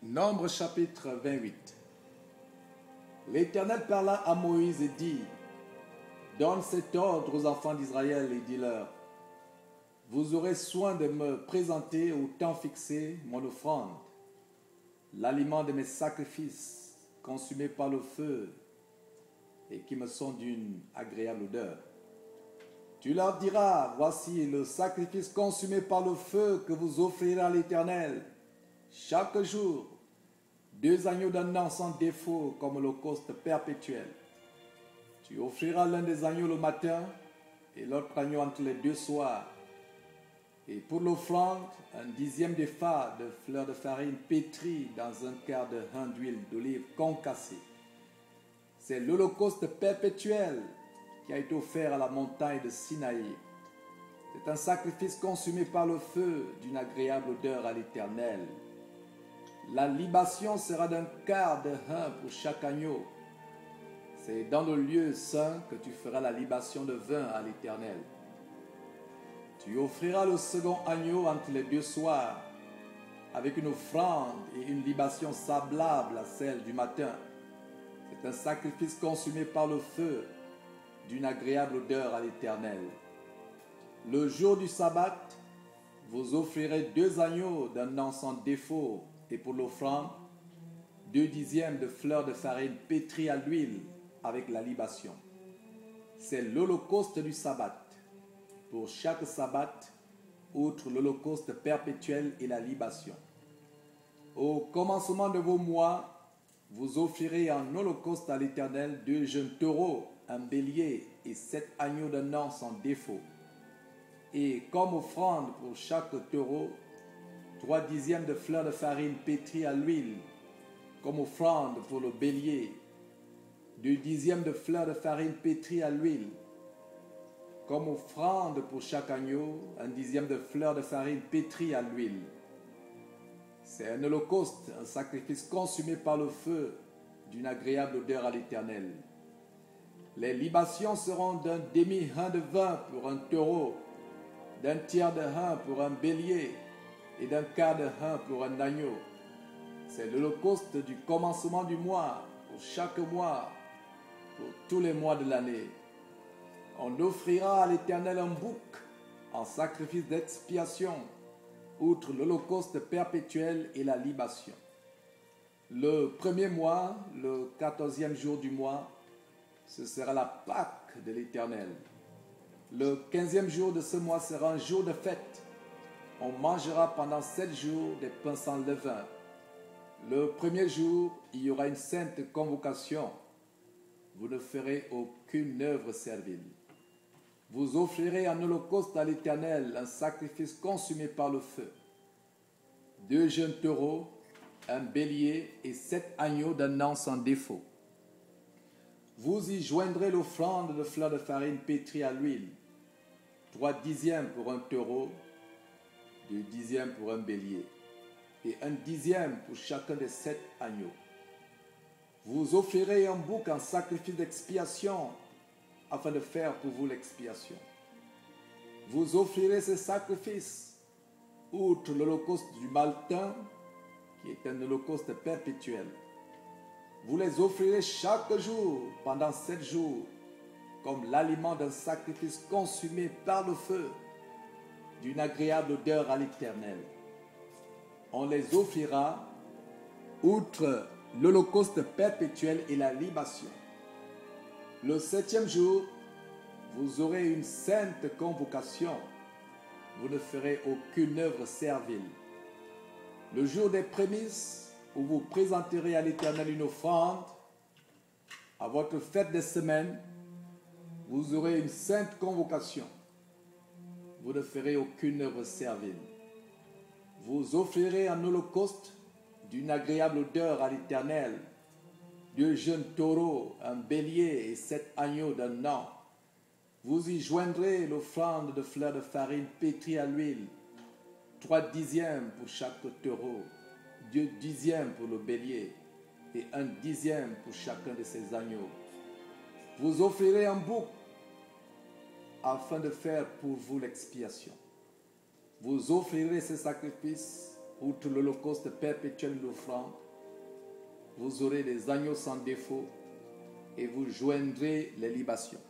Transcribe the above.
Nombre chapitre 28. L'Éternel parla à Moïse et dit: Donne cet ordre aux enfants d'Israël et dis-leur: Vous aurez soin de me présenter au temps fixé mon offrande, l'aliment de mes sacrifices consumés par le feu et qui me sont d'une agréable odeur. Tu leur diras: Voici le sacrifice consumé par le feu que vous offrirez à l'Éternel. Chaque jour, 2 agneaux d'un an sans défaut comme holocauste perpétuel. Tu offriras l'un des agneaux le matin et l'autre agneau entre les 2 soirs. Et pour l'offrande, 1/10 d'épha de fleurs de farine pétrie dans un quart de hin d'huile d'olive concassée. C'est l'holocauste perpétuel qui a été offert à la montagne de Sinaï. C'est un sacrifice consumé par le feu d'une agréable odeur à l'Éternel. La libation sera d'un quart de hin pour chaque agneau. C'est dans le lieu saint que tu feras la libation de vin à l'Éternel. Tu offriras le second agneau entre les 2 soirs, avec une offrande et une libation semblable à celle du matin. C'est un sacrifice consumé par le feu, d'une agréable odeur à l'Éternel. Le jour du sabbat, vous offrirez 2 agneaux d'un an sans défaut, et pour l'offrande, 2/10 de fleurs de farine pétrie à l'huile avec la libation. C'est l'holocauste du sabbat. Pour chaque sabbat, outre l'holocauste perpétuel et la libation. Au commencement de vos mois, vous offrirez en holocauste à l'Éternel 2 jeunes taureaux, un bélier et 7 agneaux d'un an sans défaut. Et comme offrande pour chaque taureau, 3/10 de fleurs de farine pétrie à l'huile, comme offrande pour le bélier, 2/10 de fleurs de farine pétrie à l'huile, comme offrande pour chaque agneau, 1/10 de fleurs de farine pétrie à l'huile. C'est un holocauste, un sacrifice consumé par le feu, d'une agréable odeur à l'Éternel. Les libations seront d'un demi-hin de vin pour un taureau, d'un tiers de hin pour un bélier et d'un quart de hin pour un agneau. C'est l'holocauste du commencement du mois, pour chaque mois, pour tous les mois de l'année. On offrira à l'Éternel un bouc en sacrifice d'expiation, outre l'holocauste perpétuel et la libation. Le premier mois, le 14e jour du mois, ce sera la Pâque de l'Éternel. Le 15e jour de ce mois sera un jour de fête. On mangera pendant 7 jours des pains sans levain. Le premier jour, il y aura une sainte convocation. Vous ne ferez aucune œuvre servile. Vous offrirez en holocauste à l'Éternel un sacrifice consumé par le feu. 2 jeunes taureaux, un bélier et 7 agneaux d'un an sans défaut. Vous y joindrez l'offrande de fleurs de farine pétrie à l'huile, 3/10 pour un taureau, 2/10 pour un bélier, et 1/10 pour chacun des 7 agneaux. Vous offrirez un bouc en sacrifice d'expiation, afin de faire pour vous l'expiation. Vous offrirez ces sacrifices, outre l'holocauste du maltin, qui est un holocauste perpétuel. Vous les offrirez chaque jour, pendant 7 jours, comme l'aliment d'un sacrifice consumé par le feu, d'une agréable odeur à l'Éternel. On les offrira, outre l'holocauste perpétuel et la libation. Le 7e jour, vous aurez une sainte convocation. Vous ne ferez aucune œuvre servile. Le jour des prémices, où vous présenterez à l'Éternel une offrande, à votre fête des semaines, vous aurez une sainte convocation. Vous ne ferez aucune œuvre servile. Vous offrirez un holocauste d'une agréable odeur à l'Éternel, 2 jeunes taureaux, un bélier et 7 agneaux d'un an. Vous y joindrez l'offrande de fleurs de farine pétrie à l'huile, 3/10 pour chaque taureau, 2/10 pour le bélier et 1/10 pour chacun de ses agneaux. Vous offrirez un bouc afin de faire pour vous l'expiation. Vous offrirez ces sacrifices outre l'holocauste perpétuel de l'offrande, vous aurez des agneaux sans défaut et vous joindrez les libations.